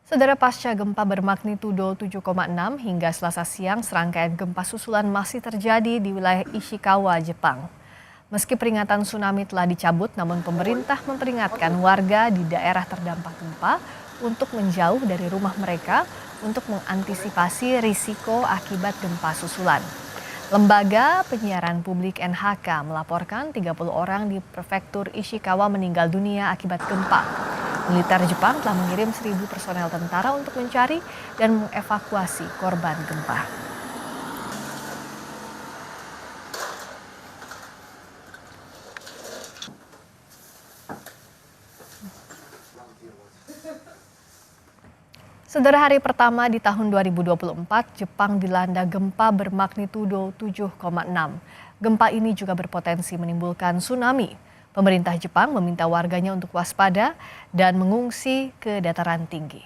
Saudara, pasca gempa bermagnitudo 7,6 hingga Selasa siang, serangkaian gempa susulan masih terjadi di wilayah Ishikawa, Jepang. Meski peringatan tsunami telah dicabut, namun pemerintah memperingatkan warga di daerah terdampak gempa untuk menjauh dari rumah mereka untuk mengantisipasi risiko akibat gempa susulan. Lembaga penyiaran publik NHK melaporkan 30 orang di prefektur Ishikawa meninggal dunia akibat gempa. Militer Jepang telah mengirim 1.000 personel tentara untuk mencari dan mengevakuasi korban gempa. Saudara, hari pertama di tahun 2024, Jepang dilanda gempa bermagnitudo 7,6. Gempa ini juga berpotensi menimbulkan tsunami. Pemerintah Jepang meminta warganya untuk waspada dan mengungsi ke dataran tinggi.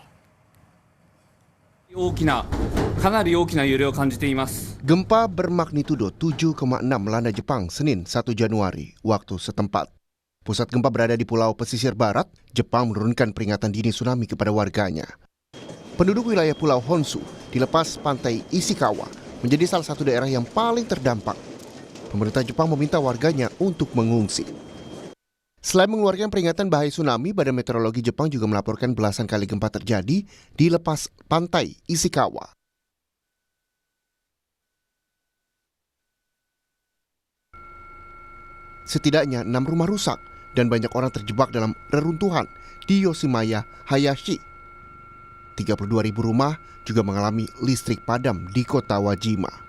Gempa bermagnitudo 7,6 melanda Jepang Senin 1 Januari waktu setempat. Pusat gempa berada di Pulau Pesisir Barat. Jepang menurunkan peringatan dini tsunami kepada warganya. Penduduk wilayah Pulau Honshu di lepas pantai Ishikawa menjadi salah satu daerah yang paling terdampak. Pemerintah Jepang meminta warganya untuk mengungsi. Selain mengeluarkan peringatan bahaya tsunami, Badan Meteorologi Jepang juga melaporkan belasan kali gempa terjadi di lepas pantai Ishikawa. Setidaknya 6 rumah rusak dan banyak orang terjebak dalam reruntuhan di Yoshimaya, Hayashi. 32.000 rumah juga mengalami listrik padam di kota Wajima.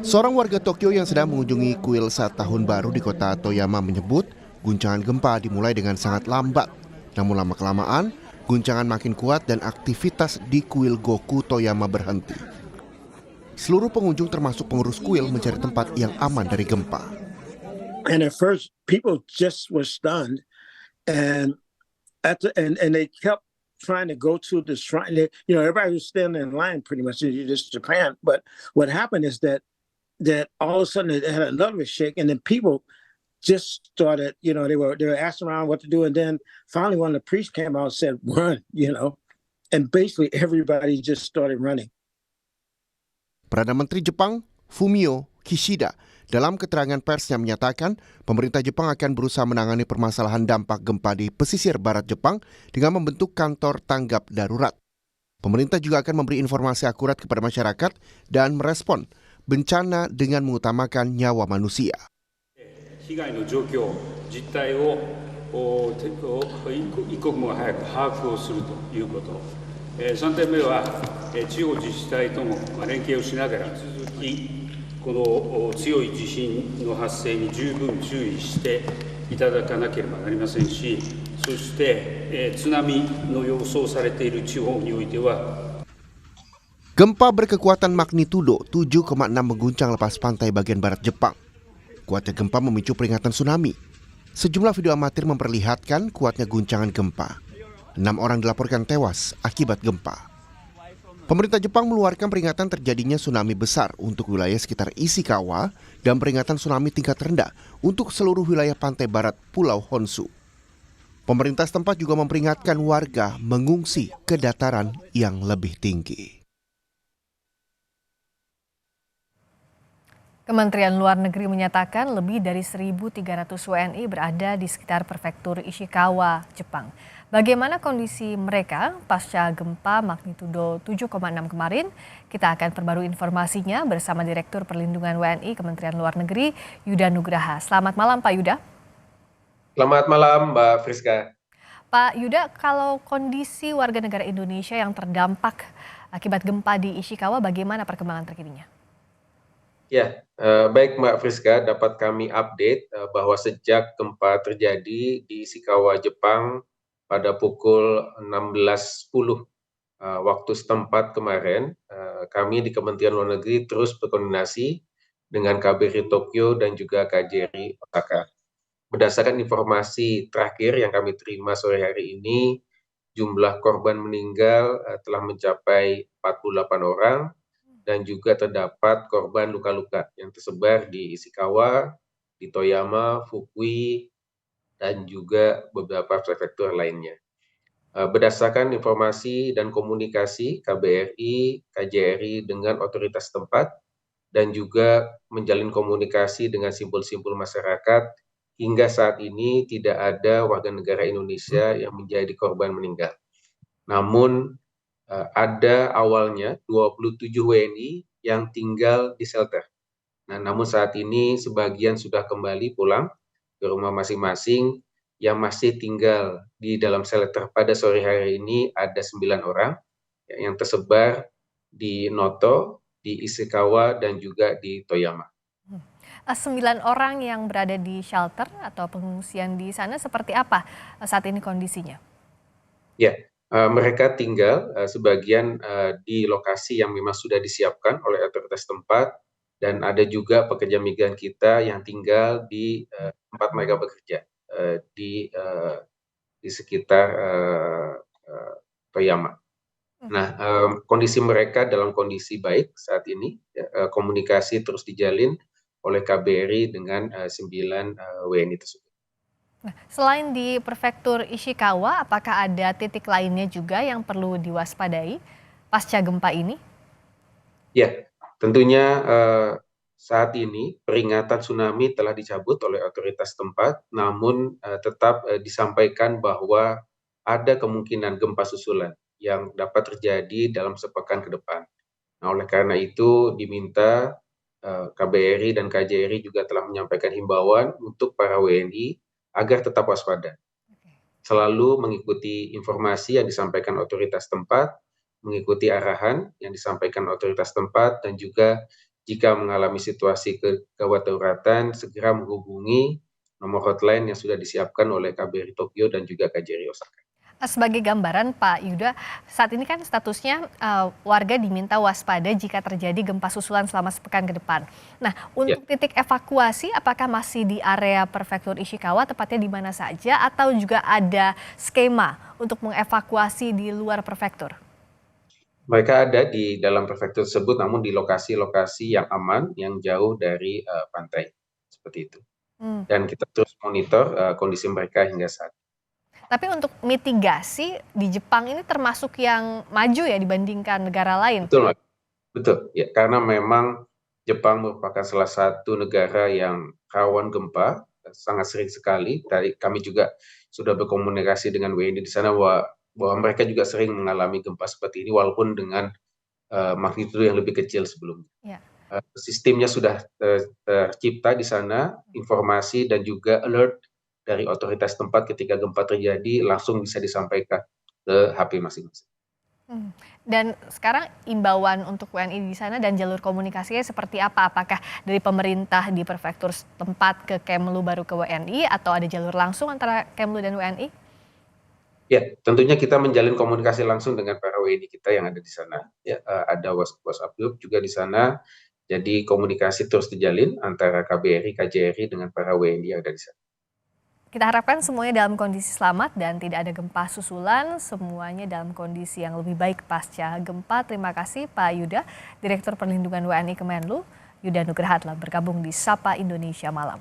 Seorang warga Tokyo yang sedang mengunjungi kuil saat tahun baru di kota Toyama menyebut guncangan gempa dimulai dengan sangat lambat. Namun lama-kelamaan, guncangan makin kuat dan aktivitas di kuil Goku Toyama berhenti. Seluruh pengunjung termasuk pengurus kuil mencari tempat yang aman dari gempa. And at first, people just were stunned, and they kept trying to go to the shrine. Everybody was standing in line pretty much. It's Japan, but what happened is that all of a sudden it had a little bit shake, and then people just started. They were asking around what to do, and then finally one of the priests came out and said, "Run!" And basically everybody just started running. Perdana Menteri Jepang Fumio Kishida dalam keterangan persnya menyatakan pemerintah Jepang akan berusaha menangani permasalahan dampak gempa di pesisir barat Jepang dengan membentuk kantor tanggap darurat. Pemerintah juga akan memberi informasi akurat kepada masyarakat dan merespon bencana dengan mengutamakan nyawa manusia. 被害の状況、実態を一刻も早く把握をするということ。3点目は地方自治体とも連携をしながら続きこの強い地震の発生に十分注意していただかなければなりませんし、そして津波の予想されている地方においては Gempa berkekuatan magnitudo 7,6 mengguncang lepas pantai bagian barat Jepang. Kuatnya gempa memicu peringatan tsunami. Sejumlah video amatir memperlihatkan kuatnya guncangan gempa. 6 orang dilaporkan tewas akibat gempa. Pemerintah Jepang mengeluarkan peringatan terjadinya tsunami besar untuk wilayah sekitar Ishikawa dan peringatan tsunami tingkat rendah untuk seluruh wilayah pantai barat Pulau Honshu. Pemerintah setempat juga memperingatkan warga mengungsi ke dataran yang lebih tinggi. Kementerian Luar Negeri menyatakan lebih dari 1.300 WNI berada di sekitar prefektur Ishikawa, Jepang. Bagaimana kondisi mereka pasca gempa magnitudo 7,6 kemarin? Kita akan perbarui informasinya bersama Direktur Perlindungan WNI Kementerian Luar Negeri, Yuda Nugraha. Selamat malam, Pak Yuda. Selamat malam, Mbak Friska. Pak Yuda, kalau kondisi warga negara Indonesia yang terdampak akibat gempa di Ishikawa, bagaimana perkembangan terkininya? Ya, baik Mbak Friska, dapat kami update bahwa sejak gempa terjadi di Ishikawa, Jepang pada pukul 16.10 waktu setempat kemarin, kami di Kementerian Luar Negeri terus berkoordinasi dengan KBRI Tokyo dan juga KJRI Osaka. Berdasarkan informasi terakhir yang kami terima sore hari ini, jumlah korban meninggal telah mencapai 48 orang, dan juga terdapat korban luka-luka yang tersebar di Ishikawa, di Toyama, Fukui, dan juga beberapa prefektur lainnya. Berdasarkan informasi dan komunikasi KBRI, KJRI dengan otoritas tempat, dan juga menjalin komunikasi dengan simpul-simpul masyarakat, hingga saat ini tidak ada warga negara Indonesia yang menjadi korban meninggal. Namun ada awalnya 27 WNI yang tinggal di shelter. Nah, namun saat ini sebagian sudah kembali pulang ke rumah masing-masing. Yang masih tinggal di dalam shelter pada sore hari ini ada 9 orang yang tersebar di Noto, di Ishikawa, dan juga di Toyama. 9 orang yang berada di shelter atau pengungsian di sana seperti apa saat ini kondisinya? Ya, mereka tinggal sebagian di lokasi yang memang sudah disiapkan oleh otoritas tempat, dan ada juga pekerja migran kita yang tinggal di tempat mereka bekerja di sekitar Toyama. Nah, kondisi mereka dalam kondisi baik saat ini. Komunikasi terus dijalin oleh KBRI dengan 9 WNI tersebut. Nah, selain di Prefektur Ishikawa, apakah ada titik lainnya juga yang perlu diwaspadai pasca gempa ini? Ya, tentunya saat ini peringatan tsunami telah dicabut oleh otoritas tempat, namun tetap disampaikan bahwa ada kemungkinan gempa susulan yang dapat terjadi dalam sepekan ke depan. Nah, oleh karena itu diminta KBRI dan KJRI juga telah menyampaikan himbauan untuk para WNI agar tetap waspada. Selalu mengikuti informasi yang disampaikan otoritas tempat, mengikuti arahan yang disampaikan otoritas tempat, dan juga jika mengalami situasi kegawat dauratan, segera menghubungi nomor hotline yang sudah disiapkan oleh KBRI Tokyo dan juga KJRI Osaka. Sebagai gambaran Pak Yuda, saat ini kan statusnya warga diminta waspada jika terjadi gempa susulan selama sepekan ke depan. Nah, untuk titik evakuasi apakah masih di area Prefektur Ishikawa, tepatnya di mana saja, atau juga ada skema untuk mengevakuasi di luar prefektur? Mereka ada di dalam prefektur tersebut, namun di lokasi-lokasi yang aman, yang jauh dari pantai, seperti itu. Dan kita terus monitor kondisi mereka hingga saat ini. Tapi untuk mitigasi di Jepang ini termasuk yang maju ya dibandingkan negara lain? Betul, ya, karena memang Jepang merupakan salah satu negara yang rawan gempa, sangat sering sekali. Tadi kami juga sudah berkomunikasi dengan WNI di sana bahwa mereka juga sering mengalami gempa seperti ini walaupun dengan magnitudo yang lebih kecil sebelumnya. Ya. Sistemnya sudah tercipta di sana, informasi dan juga alert dari otoritas tempat ketika gempa terjadi langsung bisa disampaikan ke HP masing-masing. Dan sekarang imbauan untuk WNI di sana dan jalur komunikasinya seperti apa? Apakah dari pemerintah di prefektur tempat ke Kemlu baru ke WNI atau ada jalur langsung antara Kemlu dan WNI? Ya, tentunya kita menjalin komunikasi langsung dengan para WNI kita yang ada di sana. Ya, ada WhatsApp group juga di sana. Jadi komunikasi terus dijalin antara KBRI, KJRI dengan para WNI yang ada di sana. Kita harapkan semuanya dalam kondisi selamat dan tidak ada gempa susulan, semuanya dalam kondisi yang lebih baik pasca gempa. Terima kasih Pak Yuda, Direktur Perlindungan WNI Kemenlu, Yuda Nugraha telah bergabung di Sapa Indonesia Malam.